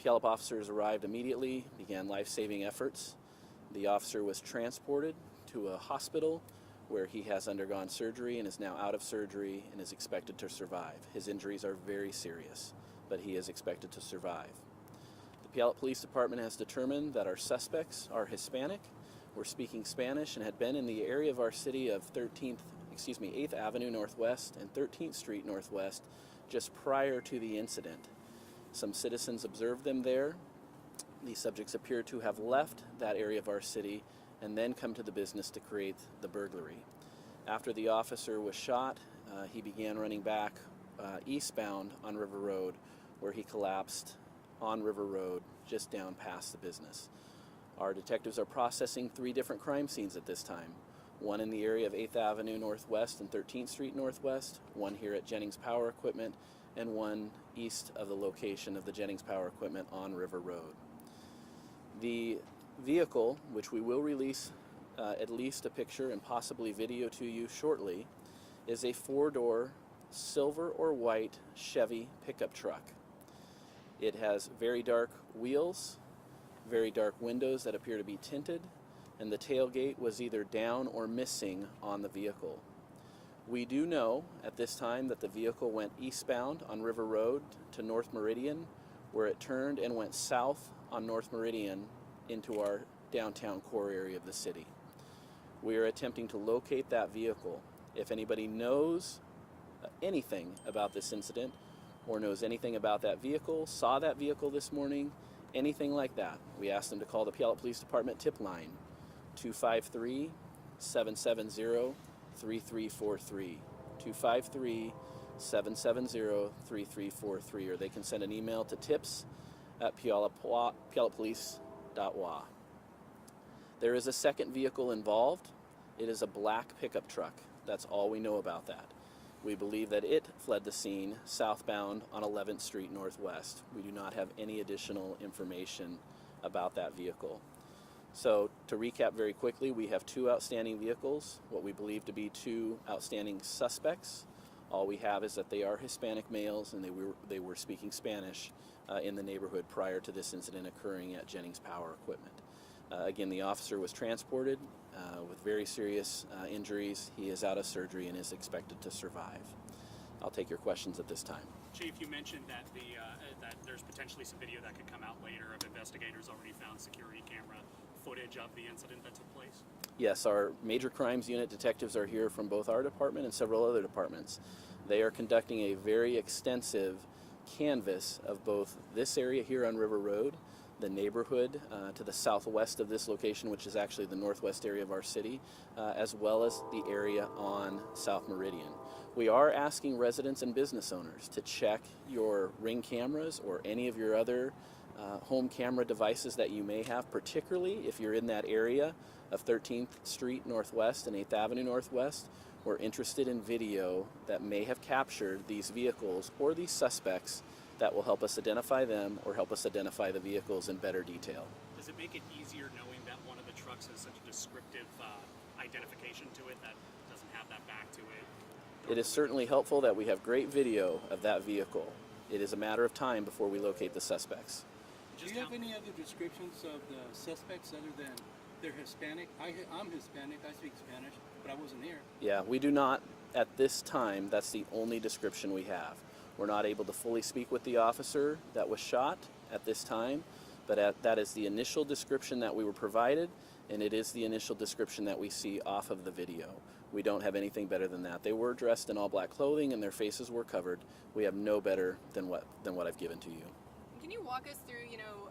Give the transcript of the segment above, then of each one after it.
Puyallup officers arrived immediately, began life-saving efforts. The officer was transported to a hospital where he has undergone surgery and is now out of surgery and is expected to survive. His injuries are very serious, but he is expected to survive. The Puyallup Police Department has determined that our suspects are Hispanic, were speaking Spanish, and had been in the area of our city of 8th Avenue Northwest and 13th Street Northwest just prior to the incident. Some citizens observed them there. These subjects appear to have left that area of our city and then come to the business to create the burglary. After the officer was shot, he began running back eastbound on River Road, where he collapsed on River Road just down past the business. Our detectives are processing 3 different crime scenes at this time. One in the area of 8th Avenue Northwest and 13th Street Northwest, one here at Jennings Power Equipment, and one east of the location of the Jennings Power Equipment on River Road. The vehicle, which we will release at least a picture and possibly video to you shortly, is a 4-door silver or white Chevy pickup truck. It has very dark wheels, very dark windows that appear to be tinted, and the tailgate was either down or missing on the vehicle. We do know at this time that the vehicle went eastbound on River Road to North Meridian, where it turned and went south on North Meridian into our downtown core area of the city. We are attempting to locate that vehicle. If anybody knows anything about this incident or knows anything about that vehicle, saw that vehicle this morning, anything like that, we ask them to call the Puyallup Police Department tip line, 253-770-3343, 253-770-3343, or they can send an email to tips@puyalluppolice.wa. There is a second vehicle involved. It is a black pickup truck. That's all we know about that. We believe that it fled the scene southbound on 11th Street Northwest. We do not have any additional information about that vehicle. So to recap very quickly, we have 2 outstanding vehicles, what we believe to be 2 outstanding suspects. All we have is that they are Hispanic males and they were speaking Spanish in the neighborhood prior to this incident occurring at Jennings Power Equipment. Again, the officer was transported with very serious injuries. He is out of surgery and is expected to survive. I'll take your questions at this time. Chief, you mentioned that that there's potentially some video that could come out later of investigators already found security camera footage of the incident that took place. Yes, our major crimes unit detectives are here from both our department and several other departments. They are conducting a very extensive canvass of both this area here on River Road, the neighborhood to the southwest of this location, which is actually the northwest area of our city, as well as the area on South Meridian. We are asking residents and business owners to check your Ring cameras or any of your other home camera devices that you may have, particularly if you're in that area of 13th Street Northwest and 8th Avenue Northwest. We're interested in video that may have captured these vehicles or these suspects that will help us identify them or help us identify the vehicles in better detail. Does it make it easier knowing that one of the trucks has such a descriptive identification to it that doesn't have that back to it? It is certainly helpful that we have great video of that vehicle. It is a matter of time before we locate the suspects. Do you have any other descriptions of the suspects other than they're Hispanic? I'm Hispanic, I speak Spanish, but I wasn't here. Yeah, we do not at this time. That's the only description we have. We're not able to fully speak with the officer that was shot at this time, but that is the initial description that we were provided, and it is the initial description that we see off of the video. We don't have anything better than that. They were dressed in all black clothing and their faces were covered. We have no better than what I've given to you. Can you walk us through,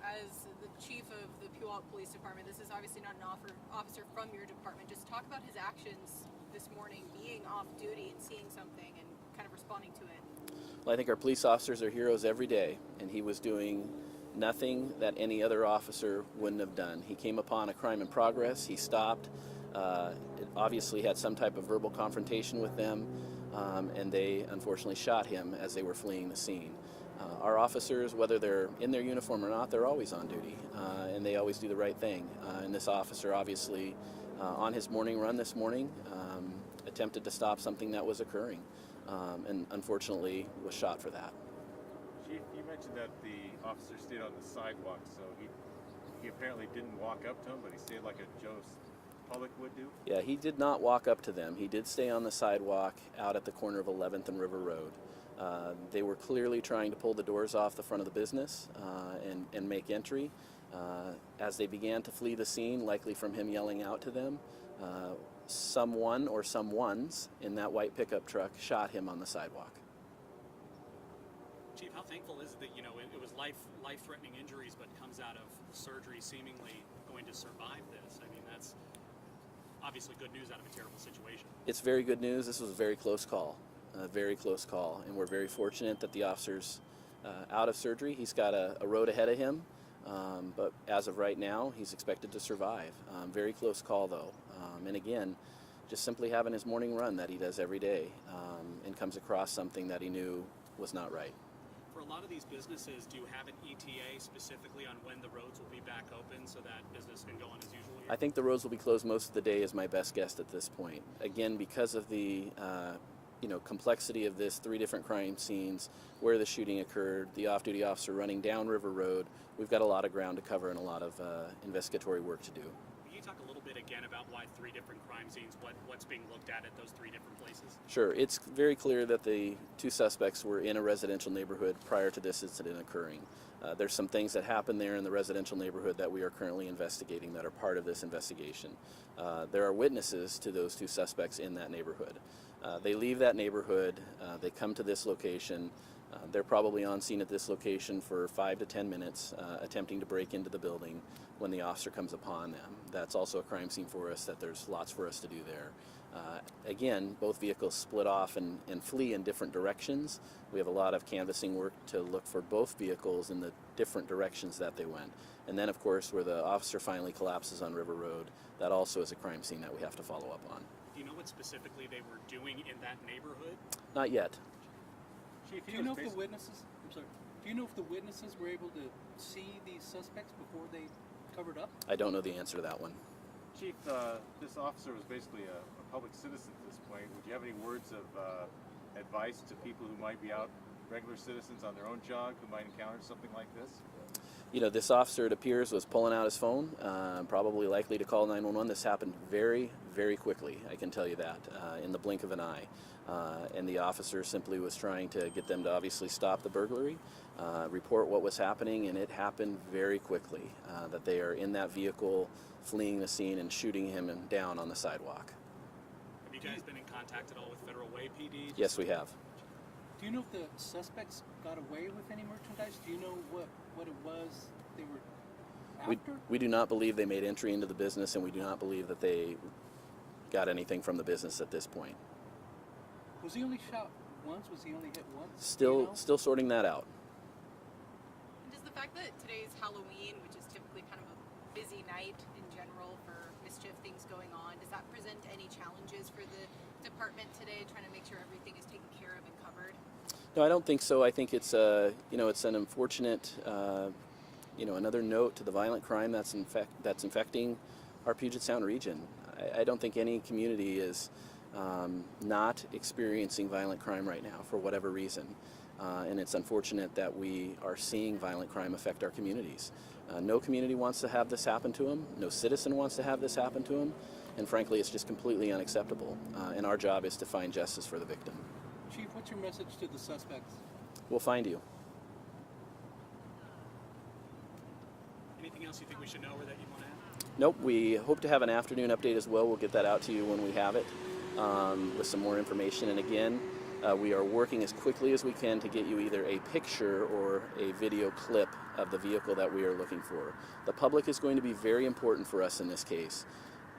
as the chief of the Puyallup Police Department, this is obviously not an officer from your department, just talk about his actions this morning, being off duty and seeing something and kind of responding to it. Well, I think our police officers are heroes every day, and he was doing nothing that any other officer wouldn't have done. He came upon a crime in progress, he stopped, obviously had some type of verbal confrontation with them, and they unfortunately shot him as they were fleeing the scene. Our officers, whether they're in their uniform or not, they're always on duty, and they always do the right thing. And this officer obviously, on his morning run this morning, attempted to stop something that was occurring, and unfortunately was shot for that. Chief, you mentioned mentioned that the officer stayed on the sidewalk, so he apparently didn't walk up to him, but he stayed like a Joe Public would do. Yeah, he did not walk up to them. He did stay on the sidewalk out at the corner of 11th and River Road. They were clearly trying to pull the doors off the front of the business and make entry. As they began to flee the scene, likely from him yelling out to them, someone or someones in that white pickup truck shot him on the sidewalk. Chief, how thankful is it that, you know, it was life-threatening injuries, but comes out of surgery seemingly going to survive this? I mean, that's obviously good news out of a terrible situation. It's very good news. This was a very close call, and we're very fortunate that the officer's out of surgery. He's got a road ahead of him, but as of right now, he's expected to survive. Very close call, though. And again, just simply having his morning run that he does every day and comes across something that he knew was not right. For a lot of these businesses, do you have an ETA specifically on when the roads will be back open so that business can go on as usual here? I think the roads will be closed most of the day is my best guess at this point. Again, because of the complexity of this, 3 different crime scenes, where the shooting occurred, the off-duty officer running down River Road, we've got a lot of ground to cover and a lot of investigatory work to do. Can you talk a little bit again about why 3 different crime scenes, what's being looked at those 3 different places? Sure. It's very clear that the 2 suspects were in a residential neighborhood prior to this incident occurring. There's some things that happened there in the residential neighborhood that we are currently investigating that are part of this investigation. There are witnesses to those 2 suspects in that neighborhood. They leave that neighborhood, they come to this location. They're probably on scene at this location for 5 to 10 minutes, attempting to break into the building when the officer comes upon them. That's also a crime scene for us, that there's lots for us to do there. Again, both vehicles split off and flee in different directions. We have a lot of canvassing work to look for both vehicles in the different directions that they went. And then, of course, where the officer finally collapses on River Road, that also is a crime scene that we have to follow up on. Do you know what specifically they were doing in that neighborhood? Not yet. Chief, Do you know if the witnesses? I'm sorry. Do you know if the witnesses were able to see these suspects before they covered up? I don't know the answer to that one. Chief, this officer was basically a public citizen at this point. Would you have any words of advice to people who might be out, regular citizens on their own jog, who might encounter something like this? You know, this officer, it appears, was pulling out his phone, probably likely to call 911. This happened very, very quickly, I can tell you that, in the blink of an eye. And the officer simply was trying to get them to obviously stop the burglary, report what was happening, and it happened very quickly, that they are in that vehicle, fleeing the scene and shooting him down on the sidewalk. Have you guys been in contact at all with Federal Way PD? Yes, we have. Do you know if the suspects got away with any merchandise? Do you know what it was they were after? We do not believe they made entry into the business, and we do not believe that they got anything from the business at this point. Was he only shot once? Was he only hit once? Still sorting that out. Does the fact that today's Halloween, which is typically kind of a busy night in general for mischief things going on, does that present any challenges for the department today, trying to make sure everything is taken care of and covered? No, I don't think so. I think it's it's an unfortunate, another note to the violent crime that's infecting our Puget Sound region. I don't think any community is not experiencing violent crime right now for whatever reason. And it's unfortunate that we are seeing violent crime affect our communities. No community wants to have this happen to them. No citizen wants to have this happen to them. And frankly, it's just completely unacceptable. And our job is to find justice for the victim. Chief, what's your message to the suspects? We'll find you. Anything else you think we should know or that you want to add? Nope, we hope to have an afternoon update as well. We'll get that out to you when we have it with some more information. And again, we are working as quickly as we can to get you either a picture or a video clip of the vehicle that we are looking for. The public is going to be very important for us in this case.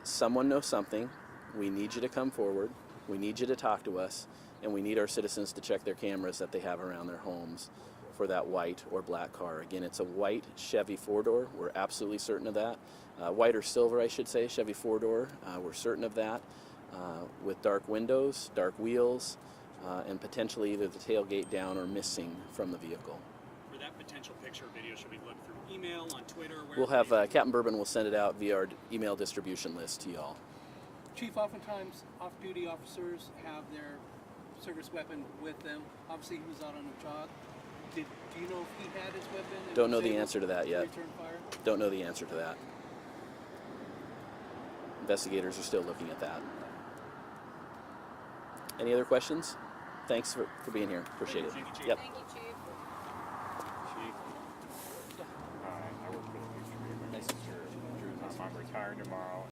Someone knows something. We need you to come forward. We need you to talk to us. And we need our citizens to check their cameras that they have around their homes for that white or black car. Again, it's a white Chevy 4-door. We're absolutely certain of that. White or silver, I should say, Chevy 4-door. We're certain of that. With dark windows, dark wheels, and potentially either the tailgate down or missing from the vehicle. For that potential picture or video, should we look through email, on Twitter? We'll have Captain Bourbon will send it out via our email distribution list to y'all. Chief, oftentimes off-duty officers have their service weapon with them. Obviously, he was out on a jog. Do you know if he had his weapon? and Don't know was the able answer to that yet. Return fire? Don't know the answer to that. Investigators are still looking at that. Any other questions? Thanks for being here. Appreciate it. Thank you, Chief. Yep. Thank you, Chief. Chief. I work for the police department. Nice to meet you. I'm retiring tomorrow,